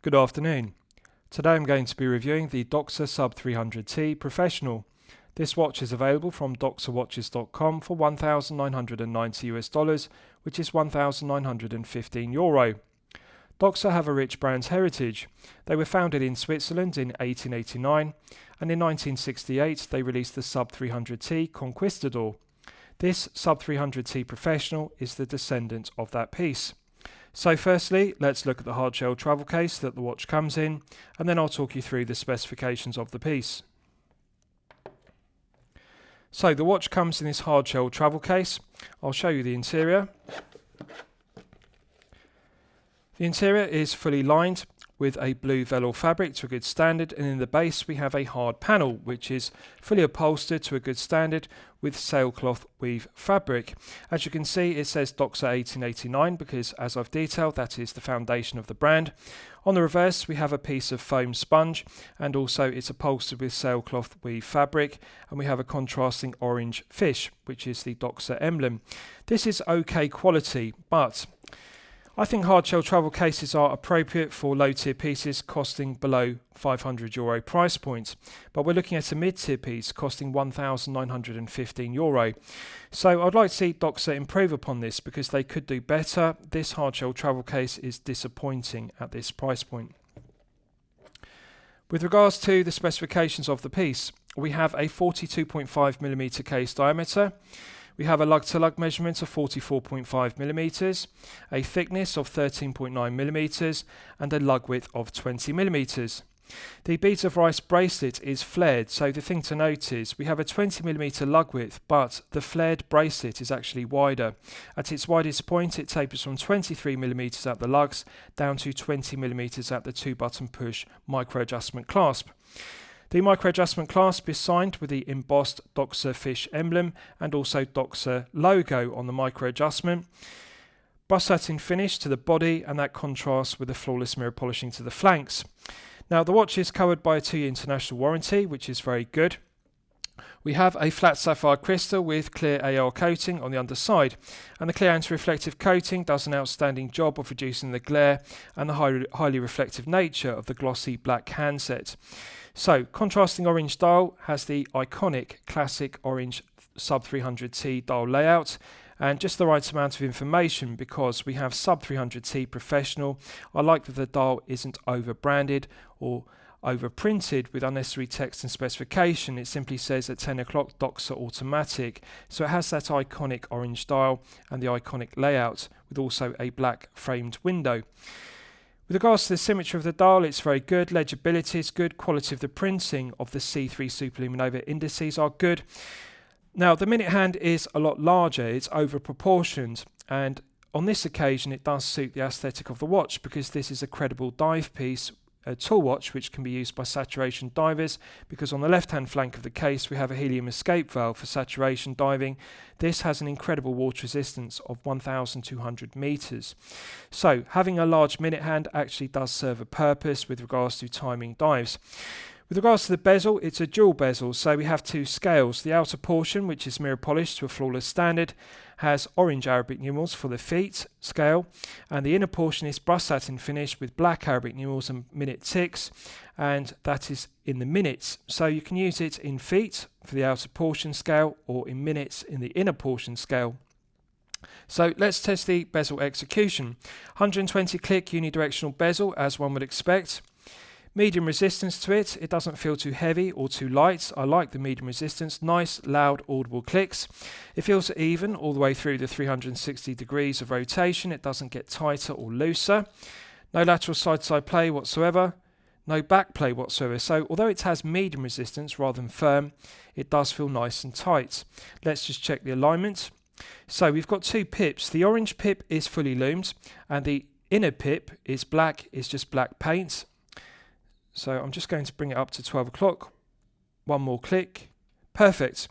Good afternoon. Today I'm going to be reviewing the Doxa Sub 300T Professional. This watch is available from doxawatches.com for $1,990, which is €1,915. Doxa have a rich brand heritage. They were founded in Switzerland in 1889, and in 1968 they released the Sub 300T Conquistador. This Sub 300T Professional is the descendant of that piece. So firstly, let's look at the hard shell travel case that the watch comes in, and then I'll talk you through the specifications of the piece. So the watch comes in this hard shell travel case. I'll show you the interior. The interior is fully lined with a blue velour fabric to a good standard, and in the base we have a hard panel which is fully upholstered to a good standard with sailcloth weave fabric. As you can see, it says Doxa 1889 because, as I've detailed, that is the foundation of the brand. On the reverse we have a piece of foam sponge, and also it's upholstered with sailcloth weave fabric, and we have a contrasting orange fish which is the Doxa emblem. This is okay quality, but I think hard shell travel cases are appropriate for low tier pieces costing below €500 price point, but we're looking at a mid tier piece costing €1,915. So I'd like to see Doxa improve upon this because they could do better. This hard shell travel case is disappointing at this price point. With regards to the specifications of the piece, we have a 42.5mm case diameter. We have a lug-to-lug measurement of 44.5mm, a thickness of 13.9mm, and a lug width of 20mm. The beads of rice bracelet is flared, so the thing to note is we have a 20mm lug width, but the flared bracelet is actually wider. At its widest point, it tapers from 23mm at the lugs down to 20mm at the 2-button push micro-adjustment clasp. The micro-adjustment clasp is signed with the embossed Doxa fish emblem and also Doxa logo on the micro-adjustment. Brushed satin finish to the body, and that contrasts with the flawless mirror polishing to the flanks. Now the watch is covered by a 2-year international warranty, which is very good. We have a flat sapphire crystal with clear AR coating on the underside, and the clear anti-reflective coating does an outstanding job of reducing the glare and the highly reflective nature of the glossy black handset. So, contrasting orange dial has the iconic classic orange Sub 300T dial layout, and just the right amount of information because we have Sub 300T Professional. I like that the dial isn't over branded or over printed with unnecessary text and specification. It simply says at 10 o'clock Doxa automatic, so it has that iconic orange dial and the iconic layout with also a black framed window. With regards to the symmetry of the dial, it's very good, legibility is good, quality of the printing of the C3 superluminova indices are good. Now the minute hand is a lot larger, it's over proportioned, and on this occasion it does suit the aesthetic of the watch because this is a credible dive piece, a tool watch which can be used by saturation divers, because on the left hand flank of the case we have a helium escape valve for saturation diving. This has an incredible water resistance of 1,200 meters. So having a large minute hand actually does serve a purpose with regards to timing dives. With regards to the bezel, it's a dual bezel, so we have 2 scales. The outer portion, which is mirror polished to a flawless standard, has orange Arabic numerals for the feet scale, and the inner portion is brushed satin finish with black Arabic numerals and minute ticks, and that is in the minutes. So you can use it in feet for the outer portion scale or in minutes in the inner portion scale. So let's test the bezel execution. 120 click unidirectional bezel as one would expect. Medium resistance to it, it doesn't feel too heavy or too light. I like the medium resistance, nice loud audible clicks. It feels even all the way through the 360 degrees of rotation, it doesn't get tighter or looser. No lateral side-to-side play whatsoever, no back play whatsoever. So although it has medium resistance rather than firm, it does feel nice and tight. Let's just check the alignment. So we've got 2 pips. The orange pip is fully loomed and the inner pip is black, it's just black paint. So I'm just going to bring it up to 12 o'clock. One more click. Perfect.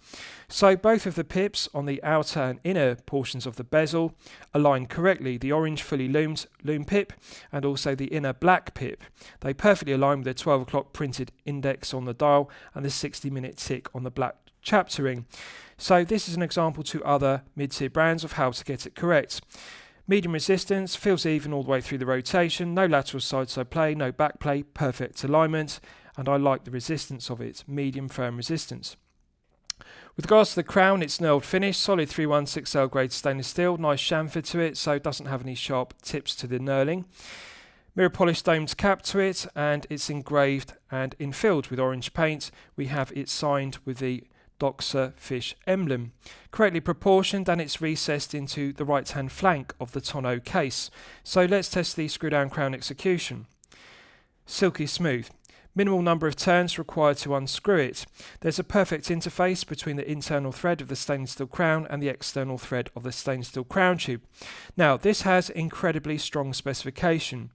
So both of the pips on the outer and inner portions of the bezel align correctly. The orange fully loomed loom pip and also the inner black pip. They perfectly align with the 12 o'clock printed index on the dial and the 60-minute tick on the black chapter ring. So this is an example to other mid-tier brands of how to get it correct. Medium resistance, feels even all the way through the rotation, no lateral side play, no back play, perfect alignment, and I like the resistance of it, medium firm resistance. With regards to the crown, it's knurled finish, solid 316L grade stainless steel, nice chamfer to it, so it doesn't have any sharp tips to the knurling. Mirror polished domed cap to it, and it's engraved and infilled with orange paint. We have it signed with the Doxa fish emblem. Correctly proportioned, and it's recessed into the right hand flank of the tonneau case. So let's test the screw down crown execution. Silky smooth. Minimal number of turns required to unscrew it. There's a perfect interface between the internal thread of the stainless steel crown and the external thread of the stainless steel crown tube. Now, this has incredibly strong specification.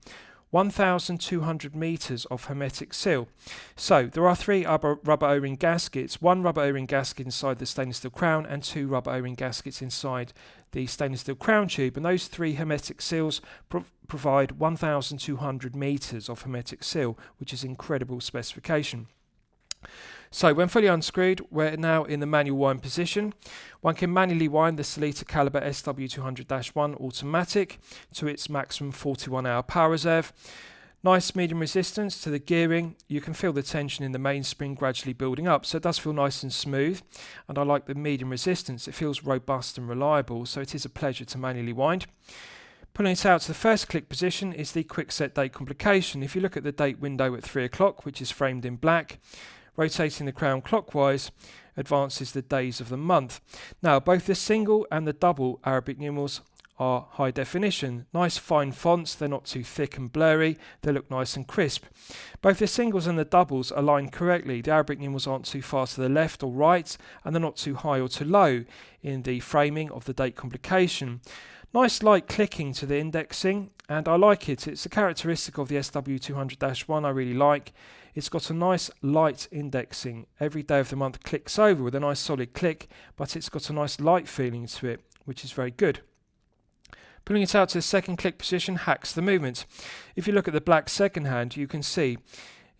1,200 meters of hermetic seal. So there are 3 rubber O-ring gaskets, 1 rubber O-ring gasket inside the stainless steel crown and 2 rubber O-ring gaskets inside the stainless steel crown tube, and those 3 hermetic seals provide 1,200 meters of hermetic seal, which is incredible specification. So when fully unscrewed, we're now in the manual wind position. One can manually wind the Sellita caliber SW200-1 automatic to its maximum 41-hour power reserve. Nice medium resistance to the gearing. You can feel the tension in the mainspring gradually building up, so it does feel nice and smooth, and I like the medium resistance. It feels robust and reliable, so it is a pleasure to manually wind. Pulling it out to the first click position is the quick set date complication. If you look at the date window at 3 o'clock, which is framed in black, rotating the crown clockwise advances the days of the month. Now, both the single and the double Arabic numerals are high definition. Nice fine fonts, they're not too thick and blurry, they look nice and crisp. Both the singles and the doubles align correctly. The Arabic numerals aren't too far to the left or right, and they're not too high or too low in the framing of the date complication. Nice light clicking to the indexing, and I like it. It's a characteristic of the SW200-1 I really like. It's got a nice light indexing. Every day of the month clicks over with a nice solid click, but it's got a nice light feeling to it, which is very good. Pulling it out to the second click position hacks the movement. If you look at the black second hand, you can see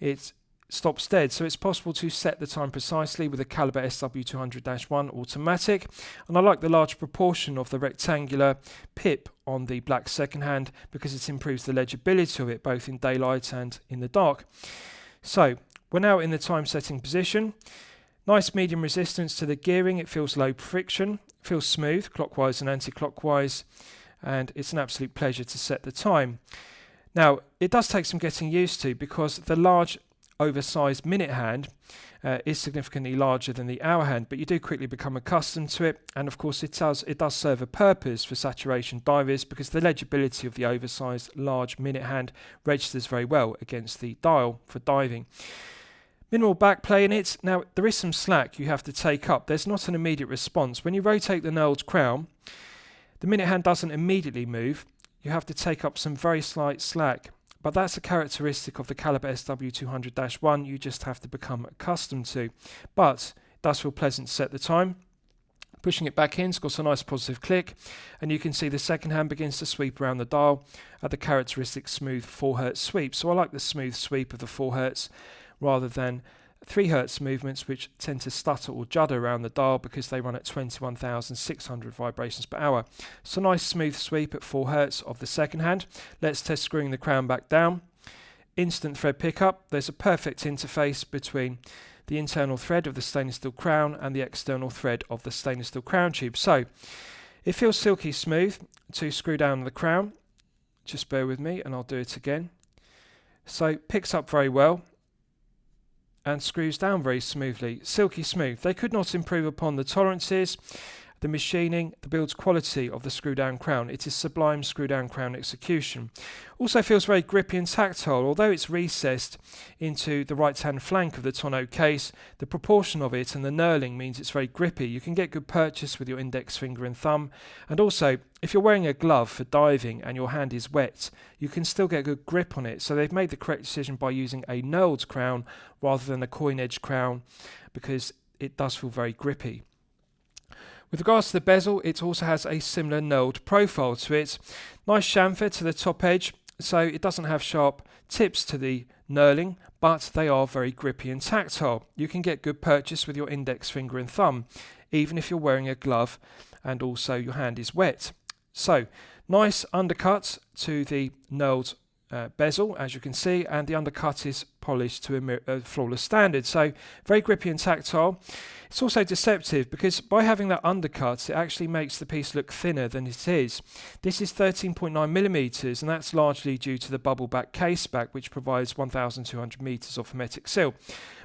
it stops dead, so it's possible to set the time precisely with a caliber SW200-1 automatic, and I like the large proportion of the rectangular pip on the black second hand because it improves the legibility of it both in daylight and in the dark. So we're now in the time setting position. Nice medium resistance to the gearing. It feels low friction, feels smooth clockwise and anti-clockwise, and it's an absolute pleasure to set the time. Now, it does take some getting used to because the large oversized minute hand is significantly larger than the hour hand, but you do quickly become accustomed to it, and of course it does serve a purpose for saturation divers because the legibility of the oversized large minute hand registers very well against the dial for diving. Minimal backplay in it. Now, there is some slack you have to take up. There's not an immediate response. When you rotate the knurled crown, the minute hand doesn't immediately move. You have to take up some very slight slack. But that's a characteristic of the caliber SW200-1 you just have to become accustomed to. But it does feel pleasant to set the time. Pushing it back in, it's got a nice positive click, and you can see the second hand begins to sweep around the dial at the characteristic smooth 4 Hz sweep. So I like the smooth sweep of the 4 Hz rather than 3 Hz movements which tend to stutter or judder around the dial because they run at 21,600 vibrations per hour. So nice smooth sweep at 4 Hz of the second hand. Let's test screwing the crown back down. Instant thread pickup. There's a perfect interface between the internal thread of the stainless steel crown and the external thread of the stainless steel crown tube. So it feels silky smooth to screw down the crown. Just bear with me and I'll do it again. So picks up very well and screws down very smoothly. Silky smooth. They could not improve upon the tolerances, the machining, the build quality of the screw down crown. It is sublime screw down crown execution. Also feels very grippy and tactile. Although it's recessed into the right hand flank of the tonneau case, the proportion of it and the knurling means it's very grippy. You can get good purchase with your index finger and thumb, and also if you're wearing a glove for diving and your hand is wet, you can still get a good grip on it. So they've made the correct decision by using a knurled crown rather than a coin edge crown because it does feel very grippy. With regards to the bezel, it also has a similar knurled profile to it. Nice chamfer to the top edge, so it doesn't have sharp tips to the knurling, but they are very grippy and tactile. You can get good purchase with your index finger and thumb, even if you're wearing a glove and also your hand is wet. So, Nice undercut to the knurled bezel, as you can see, and the undercut is polished to a flawless standard. So very grippy and tactile. It's also deceptive because by having that undercut, it actually makes the piece look thinner than it is. This is 13.9 millimeters, and that's largely due to the bubble back case back, which provides 1,200 meters of hermetic seal.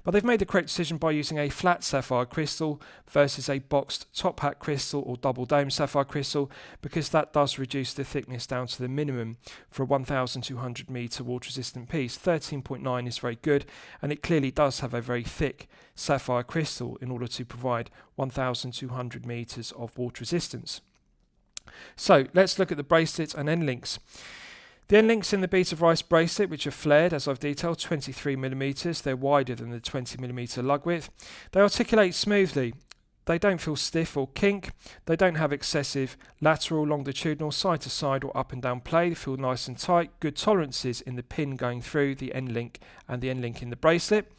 But they've made the correct decision by using a flat sapphire crystal versus a boxed top hat crystal or double dome sapphire crystal, because that does reduce the thickness down to the minimum for a 1,200 meter water resistant piece. 13.9 is very good, and it clearly does have a very thick sapphire crystal in order to provide 1,200 meters of water resistance. So let's look at the bracelet and end links. The end links in the beads of rice bracelet, which are flared, as I've detailed, 23 millimeters. They're wider than the 20 millimeter lug width. They articulate smoothly. They don't feel stiff or kink. They don't have excessive lateral, longitudinal, side to side or up and down play. They feel nice and tight. Good tolerances in the pin going through the end link and the end link in the bracelet.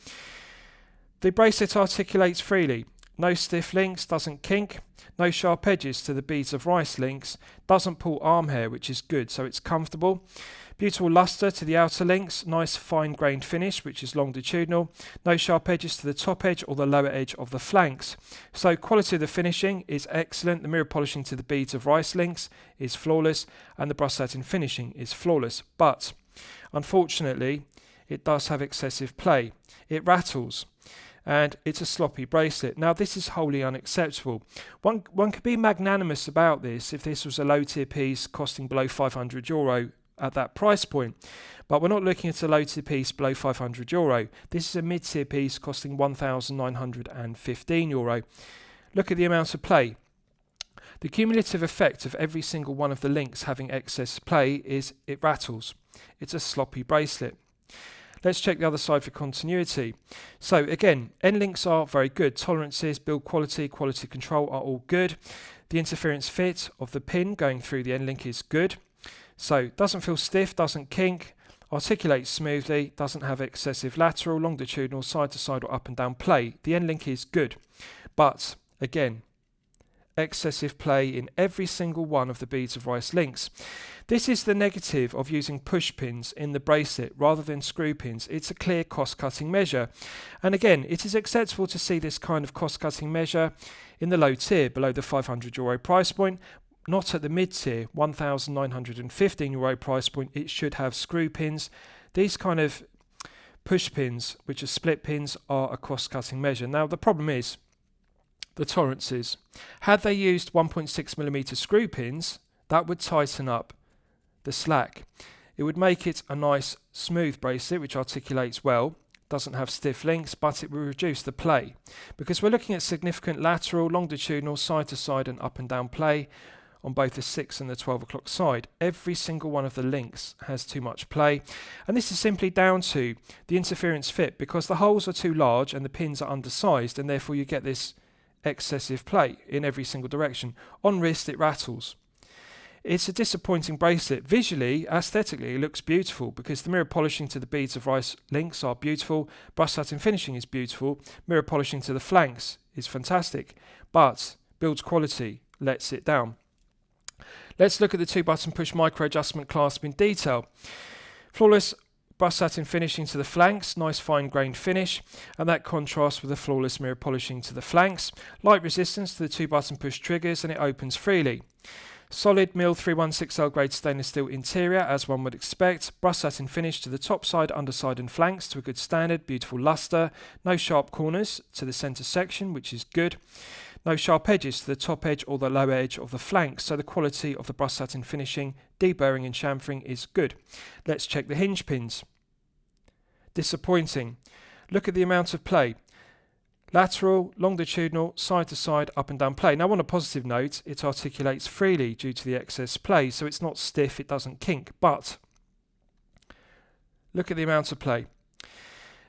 The bracelet articulates freely. No stiff links, doesn't kink. No sharp edges to the beads of rice links. Doesn't pull arm hair, which is good, so it's comfortable. Beautiful luster to the outer links. Nice fine grained finish, which is longitudinal. No sharp edges to the top edge or the lower edge of the flanks. So quality of the finishing is excellent. The mirror polishing to the beads of rice links is flawless, and the brush satin finishing is flawless. But unfortunately, it does have excessive play. It rattles, and it's a sloppy bracelet. Now, this is wholly unacceptable. One could be magnanimous about this if this was a low tier piece costing below €500 at that price point. But we're not looking at a low tier piece below €500. This is a mid tier piece costing €1,915. Look at the amount of play. The cumulative effect of every single one of the links having excess play is it rattles. It's a sloppy bracelet. Let's check the other side for continuity. So again, end links are very good. Tolerances, build quality, quality control are all good. The interference fit of the pin going through the end link is good. So doesn't feel stiff, doesn't kink, articulates smoothly, doesn't have excessive lateral, longitudinal, side to side or up and down play. The end link is good. But again, excessive play in every single one of the beads of rice links. This is the negative of using push pins in the bracelet rather than screw pins. It's a clear cost-cutting measure. And again, it is acceptable to see this kind of cost-cutting measure in the low tier, below the €500 price point. Not at the mid-tier, €1,915 price point. It should have screw pins. These kind of push pins, which are split pins, are a cost-cutting measure. Now, the problem is the tolerances. Had they used 1.6mm screw pins, that would tighten up the slack. It would make it a nice smooth bracelet which articulates well, doesn't have stiff links, but it will reduce the play because we're looking at significant lateral, longitudinal, side to side and up and down play on both the 6 and the 12 o'clock side. Every single one of the links has too much play, and this is simply down to the interference fit because the holes are too large and the pins are undersized, and therefore you get this excessive play in every single direction. On wrist it rattles. It's a disappointing bracelet. Visually, aesthetically, it looks beautiful because the mirror polishing to the beads of rice links are beautiful, brush satin finishing is beautiful, mirror polishing to the flanks is fantastic, but build quality lets it down. Let's look at the 2-button push micro adjustment clasp in detail. Flawless brush satin finishing to the flanks, nice fine grained finish, and that contrasts with the flawless mirror polishing to the flanks. Light resistance to the 2-button push triggers, and it opens freely. Solid mill 316L grade stainless steel interior, as one would expect. Brush satin finish to the top side, underside and flanks to a good standard. Beautiful luster. No sharp corners to the centre section, which is good. No sharp edges to the top edge or the lower edge of the flanks, so the quality of the brush satin finishing, deburring and chamfering is good. Let's check the hinge pins. Disappointing. Look at the amount of play. Lateral, longitudinal, side to side, up and down play. Now on a positive note, it articulates freely due to the excess play, so it's not stiff, it doesn't kink, but look at the amount of play.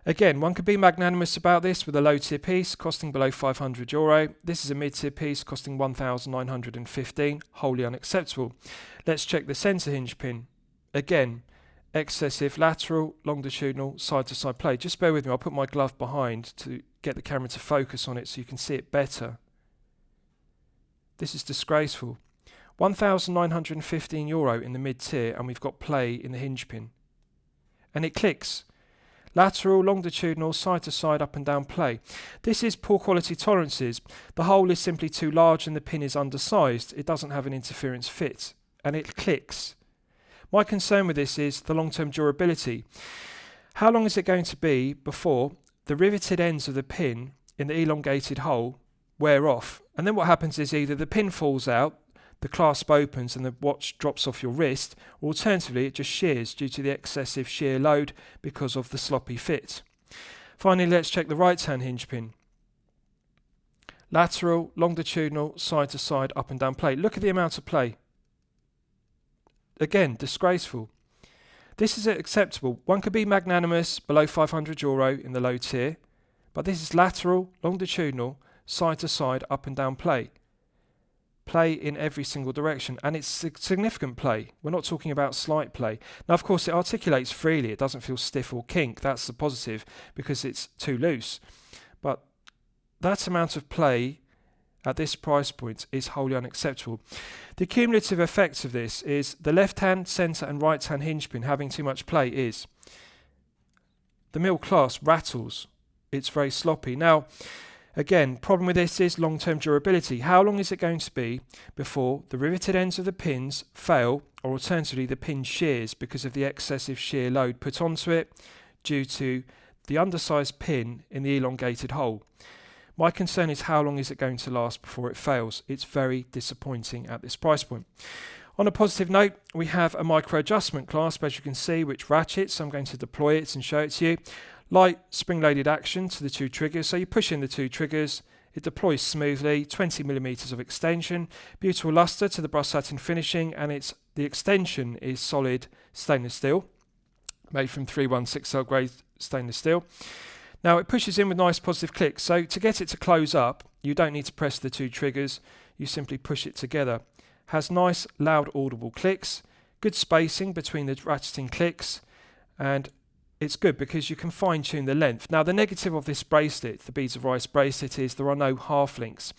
Again, one could be magnanimous about this with a low tier piece costing below €500. This is a mid tier piece costing $1,915, wholly unacceptable. Let's check the centre hinge pin. Again, excessive lateral, longitudinal, side to side play. Just bear with me, I'll put my glove behind to get the camera to focus on it so you can see it better. This is disgraceful. €1,915 in the mid-tier, and we've got play in the hinge pin. And it clicks. Lateral, longitudinal, side to side, up and down play. This is poor quality tolerances. The hole is simply too large and the pin is undersized. It doesn't have an interference fit. And it clicks. My concern with this is the long-term durability. How long is it going to be before the riveted ends of the pin in the elongated hole wear off? And then what happens is either the pin falls out, the clasp opens and the watch drops off your wrist, or alternatively it just shears due to the excessive shear load because of the sloppy fit. Finally, let's check the right hand hinge pin. Lateral, longitudinal, side to side, up and down play. Look at the amount of play. Again, disgraceful. This is acceptable. One could be magnanimous below €500 in the low tier, but this is lateral, longitudinal, side to side, up and down play. Play in every single direction, and it's significant play. We're not talking about slight play. Now, of course, it articulates freely. It doesn't feel stiff or kink. That's the positive because it's too loose. But that amount of play at this price point is wholly unacceptable. The cumulative effect of this is the left hand, centre and right hand hinge pin having too much play is the middle clasp rattles. It's very sloppy. Now, again, problem with this is long-term durability. How long is it going to be before the riveted ends of the pins fail, or alternatively the pin shears because of the excessive shear load put onto it due to the undersized pin in the elongated hole? My concern is how long is it going to last before it fails. It's very disappointing at this price point. On a positive note, we have a micro adjustment clasp, as you can see, which ratchets. I'm going to deploy it and show it to you. Light spring-loaded action to the two triggers. So you push in the two triggers, it deploys smoothly, 20mm of extension, beautiful luster to the brush satin finishing, and the extension is solid stainless steel, made from 316L grade stainless steel. Now it pushes in with nice positive clicks. So to get it to close up, you don't need to press the two triggers, you simply push it together. Has nice loud audible clicks, good spacing between the ratcheting clicks, and it's good because you can fine tune the length. Now the negative of this bracelet, the Beads of Rice bracelet, is there are no half links.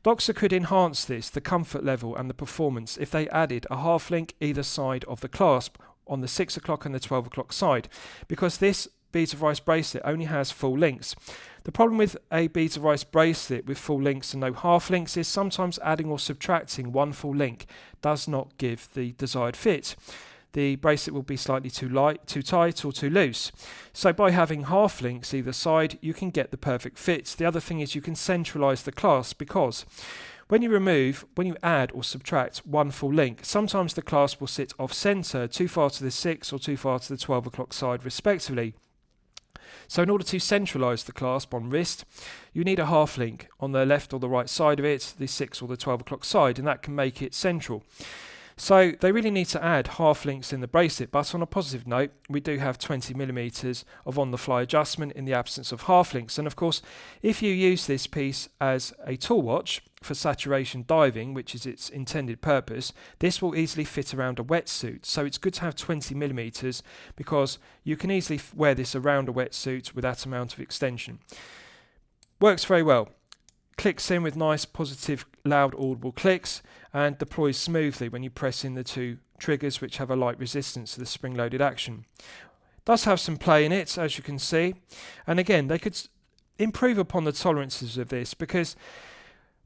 Doxa could enhance this, the comfort level and the performance, if they added a half link either side of the clasp on the 6 o'clock and the 12 o'clock side, because this Beads of Rice bracelet only has full links. The problem with a Beads of Rice bracelet with full links and no half links is sometimes adding or subtracting one full link does not give the desired fit. The bracelet will be slightly too light, too tight or too loose. So by having half links either side, you can get the perfect fit. The other thing is you can centralize the clasp, because when you add or subtract one full link, sometimes the clasp will sit off center, too far to the 6 or too far to the 12 o'clock side respectively. So in order to centralize the clasp on wrist, you need a half link on the left or the right side of it, the 6 or the 12 o'clock side, and that can make it central. So they really need to add half links in the bracelet, but on a positive note, we do have 20mm of on-the-fly adjustment in the absence of half links. And of course, if you use this piece as a tool watch for saturation diving, which is its intended purpose, this will easily fit around a wetsuit. So it's good to have 20mm because you can easily wear this around a wetsuit with that amount of extension. Works very well. Clicks in with nice positive loud audible clicks and deploys smoothly when you press in the two triggers, which have a light resistance to the spring-loaded action. Does have some play in it, as you can see, and again they could improve upon the tolerances of this, because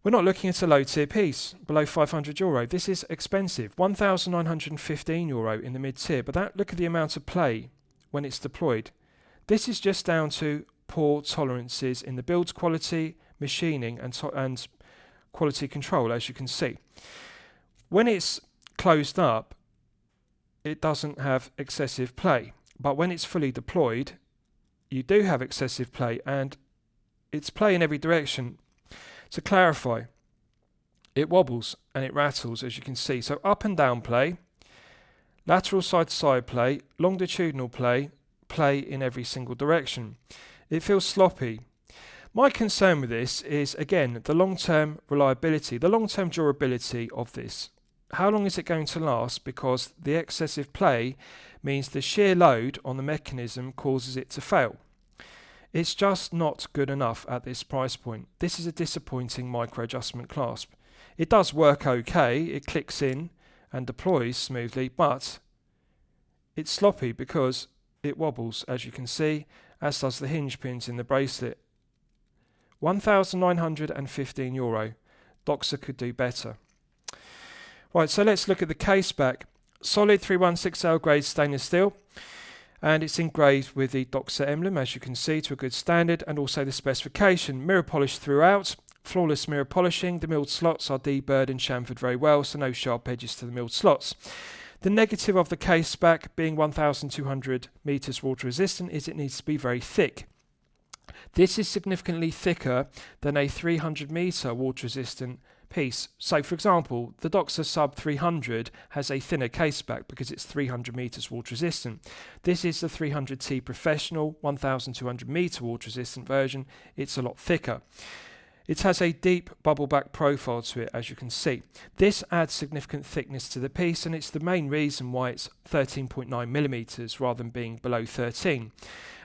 we're not looking at a low tier piece below €500. This is expensive, €1,915 in the mid tier, but look at the amount of play when it's deployed. This is just down to poor tolerances in the build quality, machining and quality control, as you can see. When it's closed up, it doesn't have excessive play, but when it's fully deployed, you do have excessive play, and it's play in every direction. To clarify, it wobbles and it rattles, as you can see. So up and down play, lateral side to side play, longitudinal play, play in every single direction. It feels sloppy. My concern with this is, again, the long-term reliability, the long-term durability of this. How long is it going to last? Because the excessive play means the shear load on the mechanism causes it to fail. It's just not good enough at this price point. This is a disappointing micro adjustment clasp. It does work okay, it clicks in and deploys smoothly, but it's sloppy because it wobbles, as you can see, as does the hinge pins in the bracelet. €1,915. Doxa could do better. Right, so let's look at the case back. Solid 316L grade stainless steel, and it's engraved with the Doxa emblem, as you can see, to a good standard, and also the specification. Mirror polish throughout, flawless mirror polishing. The milled slots are deburred and chamfered very well, so no sharp edges to the milled slots. The negative of the case back, being 1,200 meters water resistant, is it needs to be very thick. This is significantly thicker than a 300 meter water resistant piece. So for example, the Doxa Sub 300 has a thinner case back because it's 300 meters water resistant. This is the 300T Professional 1,200 meter water resistant version. It's a lot thicker. It has a deep bubble back profile to it, as you can see. This adds significant thickness to the piece, and it's the main reason why it's 13.9 millimeters rather than being below 13.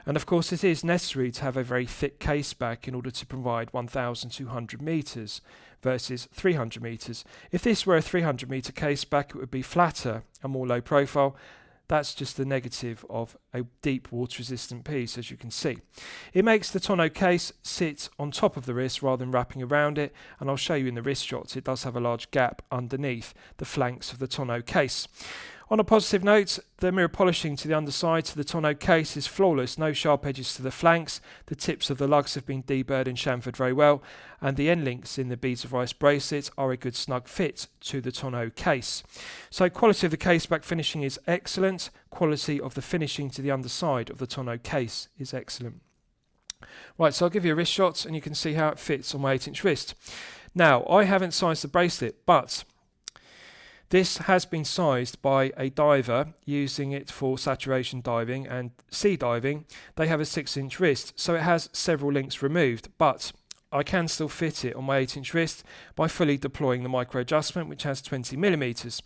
And of course it is necessary to have a very thick case back in order to provide 1,200 meters versus 300 meters. If this were a 300 meter case back, it would be flatter and more low profile. That's just the negative of a deep water resistant piece, as you can see. It makes the tonneau case sit on top of the wrist rather than wrapping around it, and I'll show you in the wrist shots it does have a large gap underneath the flanks of the tonneau case. On a positive note, the mirror polishing to the underside to the tonneau case is flawless, no sharp edges to the flanks. The tips of the lugs have been deburred and chamfered very well, and the end links in the beads of rice bracelet are a good snug fit to the tonneau case. So quality of the case back finishing is excellent. Quality of the finishing to the underside of the tonneau case is excellent. Right, so I'll give you a wrist shot and you can see how it fits on my 8-inch wrist. Now, I haven't sized the bracelet, but this has been sized by a diver using it for saturation diving and sea diving. They have a 6-inch wrist, so it has several links removed, but I can still fit it on my 8-inch wrist by fully deploying the micro adjustment, which has 20 millimeters.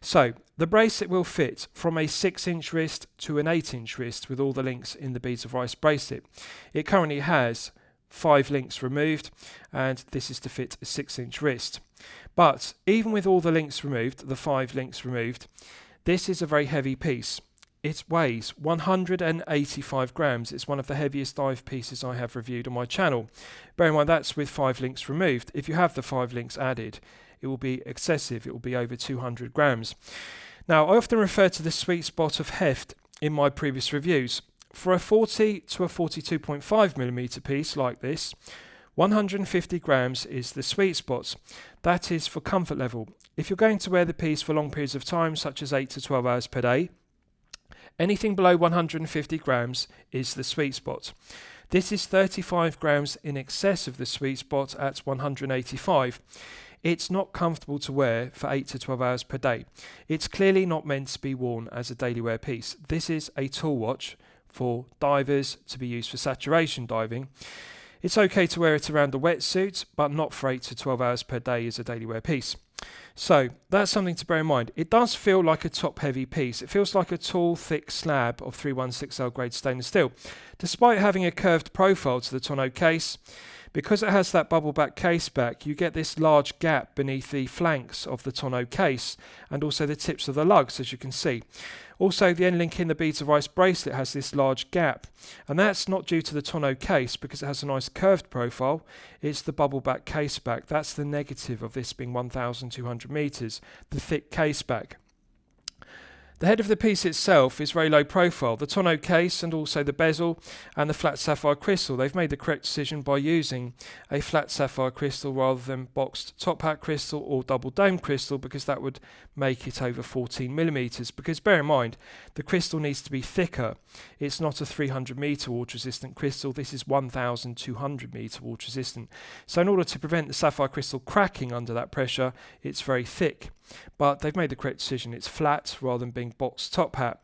So the bracelet will fit from a 6-inch wrist to an 8-inch wrist with all the links in the beads of rice bracelet. It currently has 5 links removed, and this is to fit a 6-inch wrist. But even with all the links removed, the 5 links removed, this is a very heavy piece. It weighs 185 grams. It's one of the heaviest dive pieces I have reviewed on my channel. Bear in mind that's with 5 links removed. If you have the 5 links added, it will be excessive. It will be over 200 grams. Now, I often refer to the sweet spot of heft in my previous reviews. For a 40 to a 42.5 millimeter piece like this, 150 grams is the sweet spot. That is for comfort level. If you're going to wear the piece for long periods of time, such as 8 to 12 hours per day, anything below 150 grams is the sweet spot. This is 35 grams in excess of the sweet spot at 185. It's not comfortable to wear for 8 to 12 hours per day. It's clearly not meant to be worn as a daily wear piece. This is a tool watch for divers to be used for saturation diving. It's okay to wear it around a wetsuit, but not for 8 to 12 hours per day as a daily wear piece. So that's something to bear in mind. It does feel like a top-heavy piece. It feels like a tall, thick slab of 316L grade stainless steel. Despite having a curved profile to the tonneau case, because it has that bubble back case back, you get this large gap beneath the flanks of the tonneau case and also the tips of the lugs, as you can see. Also, the end link in the beads of rice bracelet has this large gap, and that's not due to the tonneau case because it has a nice curved profile. It's the bubble back case back. That's the negative of this being 1,200 meters, the thick case back. The head of the piece itself is very low profile. The tonneau case and also the bezel and the flat sapphire crystal, they've made the correct decision by using a flat sapphire crystal rather than boxed top hat crystal or double dome crystal, because that would make it over 14 millimeters. Because bear in mind, the crystal needs to be thicker. It's not a 300 meter water resistant crystal. This is 1,200 meter water resistant. So in order to prevent the sapphire crystal cracking under that pressure, it's very thick. But they've made the correct decision. It's flat rather than being boxed top hat.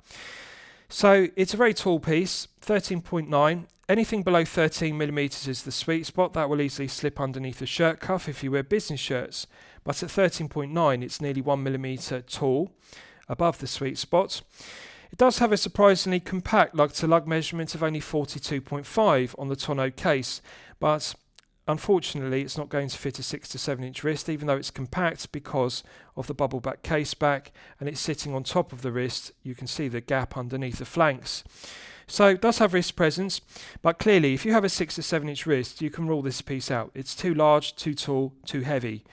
So it's a very tall piece, 13.9. Anything below 13 millimeters is the sweet spot. That will easily slip underneath a shirt cuff if you wear business shirts. But at 13.9, it's nearly 1 millimeter tall, above the sweet spot. It does have a surprisingly compact lug-to-lug measurement of only 42.5 on the tonneau case, but unfortunately it's not going to fit a 6 to 7 inch wrist, even though it's compact because of the bubble back case back and it's sitting on top of the wrist. You can see the gap underneath the flanks. So it does have wrist presence, but clearly if you have a 6 to 7 inch wrist, you can rule this piece out. It's too large, too tall, too heavy.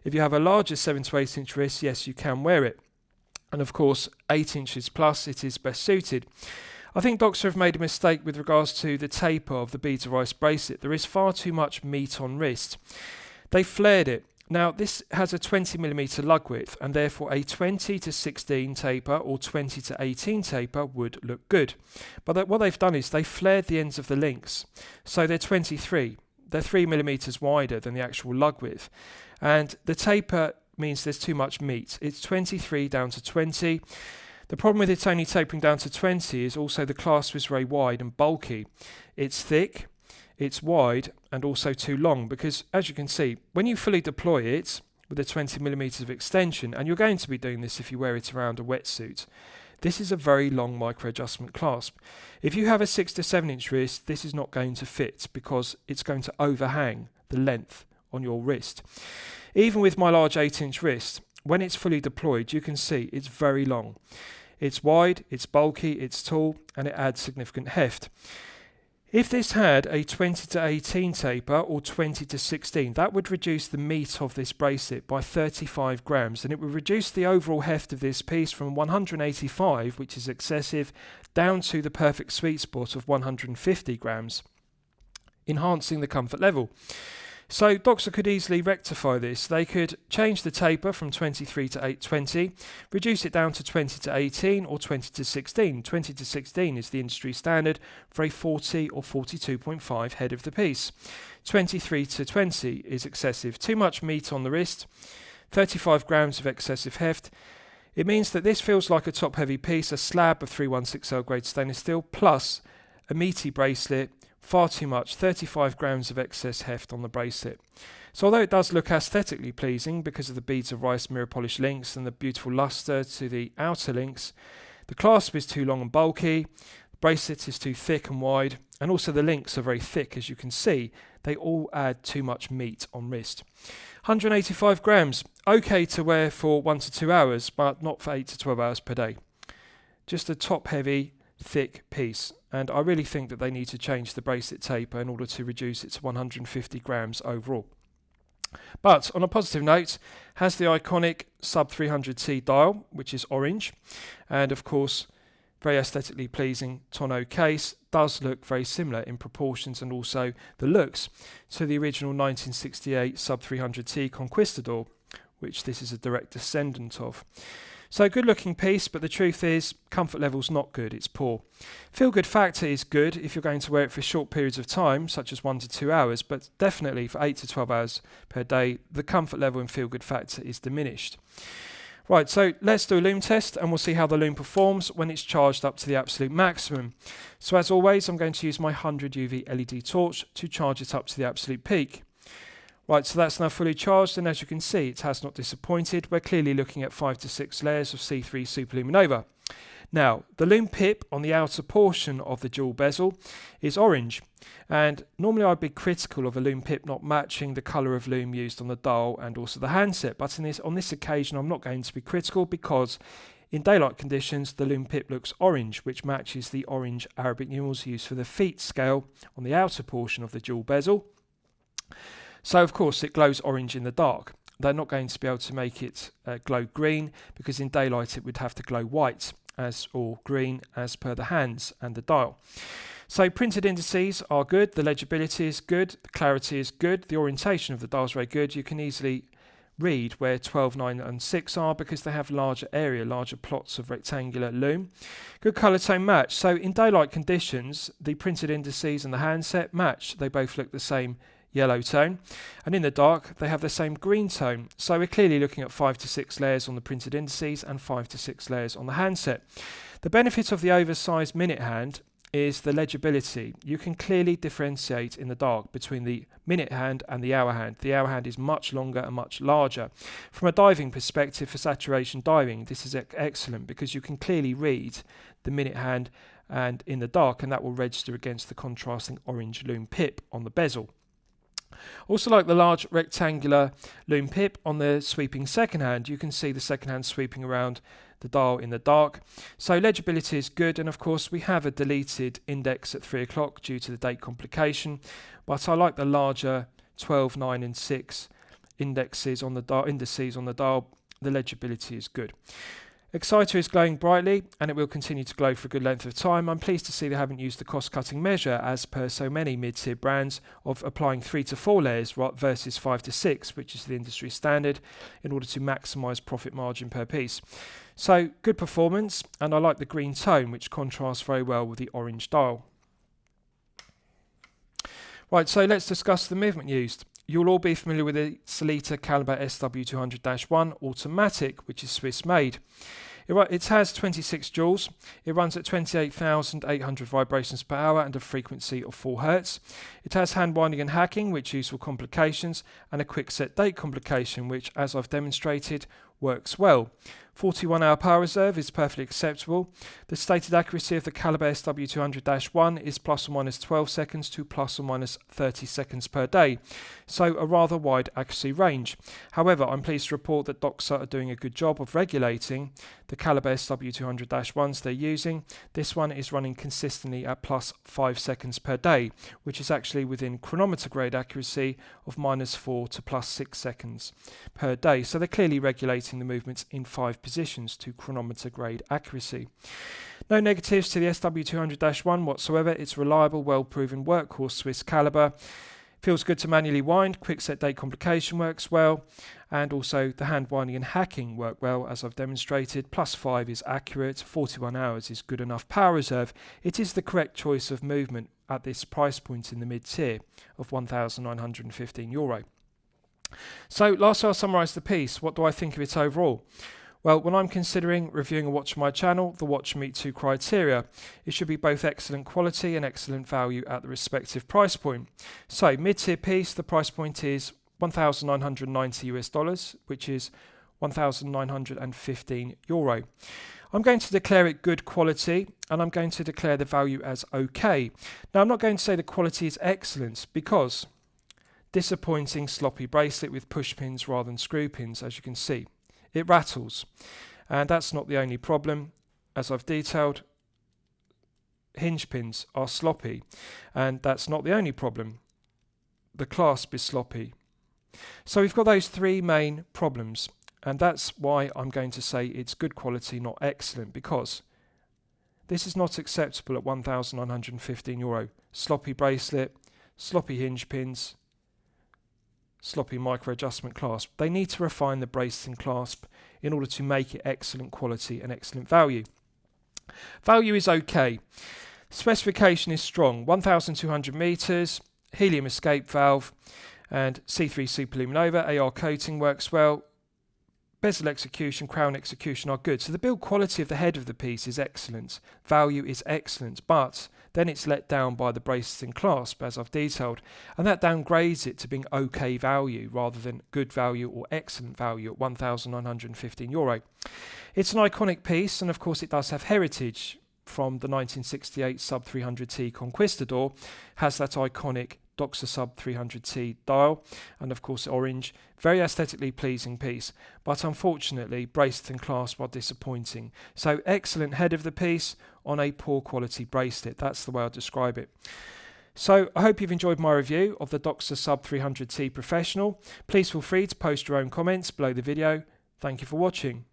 If you have a larger 7 to 8 inch wrist, yes, you can wear it. And of course, 8 inches plus, it is best suited. I think Doxa have made a mistake with regards to the taper of the beads of ice bracelet. There is far too much meat on wrist. They flared it. Now this has a 20mm lug width, and therefore a 20 to 16 taper or 20 to 18 taper would look good. But what they've done is they flared the ends of the links. So they're 23. They're 3mm wider than the actual lug width. And the taper means there's too much meat. It's 23 down to 20. The problem with it only tapering down to 20 is also the clasp is very wide and bulky. It's thick, it's wide, and also too long, because as you can see, when you fully deploy it with a 20mm of extension, and you're going to be doing this if you wear it around a wetsuit, this is a very long micro adjustment clasp. If you have a 6 to 7 inch wrist, this is not going to fit because it's going to overhang the length on your wrist. Even with my large 8 inch wrist, when it's fully deployed, you can see it's very long. It's wide, it's bulky, it's tall, and it adds significant heft. If this had a 20 to 18 taper or 20 to 16, that would reduce the meat of this bracelet by 35 grams, and it would reduce the overall heft of this piece from 185, which is excessive, down to the perfect sweet spot of 150 grams, enhancing the comfort level. So Doxa could easily rectify this. They could change the taper from 23 to 820, reduce it down to 20 to 18 or 20 to 16. 20 to 16 is the industry standard for a 40 or 42.5 head of the piece. 23 to 20 is excessive. Too much meat on the wrist, 35 grams of excessive heft. It means that this feels like a top-heavy piece, a slab of 316L grade stainless steel, plus a meaty bracelet. Far too much, 35 grams of excess heft on the bracelet. So although it does look aesthetically pleasing because of the beads of rice mirror polish links and the beautiful luster to the outer links, the clasp is too long and bulky, the bracelet is too thick and wide, and also the links are very thick. As you can see, they all add too much meat on wrist. 185 grams, okay to wear for 1 to 2 hours, but not for 8 to 12 hours per day. Just a top heavy, thick piece, and I really think that they need to change the bracelet taper in order to reduce it to 150 grams overall. But on a positive note, has the iconic sub 300T dial, which is orange, and of course very aesthetically pleasing tonneau case. Does look very similar in proportions and also the looks to the original 1968 sub 300T Conquistador, which this is a direct descendant of. So good looking piece, but the truth is comfort level's not good, it's poor. Feel good factor is good if you're going to wear it for short periods of time, such as 1 to 2 hours, but definitely for 8 to 12 hours per day, the comfort level and feel good factor is diminished. Right, so let's do a lume test and we'll see how the lume performs when it's charged up to the absolute maximum. So as always, I'm going to use my 100 UV LED torch to charge it up to the absolute peak. Right, so that's now fully charged, and as you can see, it has not disappointed. We're clearly looking at 5 to 6 layers of C3 Superluminova. Now, the lume pip on the outer portion of the dual bezel is orange, and normally I'd be critical of a lume pip not matching the colour of lume used on the dial and also the handset, but on this occasion I'm not going to be critical because in daylight conditions the lume pip looks orange, which matches the orange Arabic numerals used for the feet scale on the outer portion of the dual bezel. So of course it glows orange in the dark. They're not going to be able to make it glow green because in daylight it would have to glow white or green as per the hands and the dial. So printed indices are good, the legibility is good, the clarity is good, the orientation of the dial is very good. You can easily read where 12, 9 and 6 are because they have larger area, larger plots of rectangular lume. Good colour tone match. So in daylight conditions the printed indices and the handset match. They both look the same yellow tone, and in the dark they have the same green tone. So we're clearly looking at 5 to 6 layers on the printed indices and 5 to 6 layers on the handset. The benefit of the oversized minute hand is the legibility. You can clearly differentiate in the dark between the minute hand and the hour hand. The hour hand is much longer and much larger. From a diving perspective, for saturation diving, this is excellent because you can clearly read the minute hand and in the dark, and that will register against the contrasting orange lume pip on the bezel. Also like the large rectangular loom pip on the sweeping second hand. You can see the second hand sweeping around the dial in the dark. So legibility is good, and of course we have a deleted index at 3 o'clock due to the date complication, but I like the larger 12, 9 and 6 indices on the dial. The legibility is good. Exciter is glowing brightly, and it will continue to glow for a good length of time. I'm pleased to see they haven't used the cost-cutting measure, as per so many mid-tier brands, of applying 3 to 4 layers versus 5 to 6, which is the industry standard, in order to maximise profit margin per piece. So, good performance, and I like the green tone, which contrasts very well with the orange dial. Right, so let's discuss the movement used. You'll all be familiar with the Sellita Caliber SW200-1 automatic, which is Swiss made. It has 26 joules. It runs at 28,800 vibrations per hour and a frequency of 4 Hz. It has hand winding and hacking, which is for complications, and a quick set date complication, which, as I've demonstrated, works well. 41-hour power reserve is perfectly acceptable. The stated accuracy of the Caliber SW200-1 is plus or minus 12 seconds to plus or minus 30 seconds per day, so a rather wide accuracy range. However, I'm pleased to report that Doxa are doing a good job of regulating the Caliber SW200-1s they're using. This one is running consistently at plus 5 seconds per day, which is actually within chronometer grade accuracy of minus 4 to plus 6 seconds per day. So they're clearly regulating the movements in 5 positions to chronometer grade accuracy. No negatives to the SW200-1 whatsoever. It's reliable, well-proven workhorse Swiss caliber. Feels good to manually wind. Quick set date complication works well, and also the hand winding and hacking work well, as I've demonstrated. Plus 5 is accurate. 41 hours is good enough power reserve. It is the correct choice of movement at this price point in the mid-tier of €1,915. So lastly, I'll summarise the piece. What do I think of it overall? Well, when I'm considering reviewing a watch on my channel, the watch meets 2 criteria. It should be both excellent quality and excellent value at the respective price point. So mid-tier piece, the price point is $1,990, which is €1,915. I'm going to declare it good quality, and I'm going to declare the value as okay. Now, I'm not going to say the quality is excellent, because disappointing sloppy bracelet with push pins rather than screw pins, as you can see. It rattles, and that's not the only problem. As I've detailed, hinge pins are sloppy, and that's not the only problem. The clasp is sloppy. So we've got those 3 main problems, and that's why I'm going to say it's good quality, not excellent, because this is not acceptable at €1,915. Sloppy bracelet, sloppy hinge pins, sloppy micro adjustment clasp. They need to refine the bracelet and clasp in order to make it excellent quality and excellent value. Value is okay. Specification is strong. 1,200 meters, helium escape valve, and C3 superluminova. AR coating works well. Bezel execution, crown execution are good. So the build quality of the head of the piece is excellent. Value is excellent, but then it's let down by the bracelet and clasp, as I've detailed, and that downgrades it to being okay value rather than good value or excellent value at €1,915. It's an iconic piece, and of course it does have heritage from the 1968 Sub 300T Conquistador. Has that iconic Doxa Sub 300T dial, and of course orange. Very aesthetically pleasing piece, but unfortunately bracelet and clasp are disappointing. So excellent head of the piece on a poor quality bracelet. That's the way I describe it. So I hope you've enjoyed my review of the Doxa Sub 300T Professional. Please feel free to post your own comments below the video. Thank you for watching.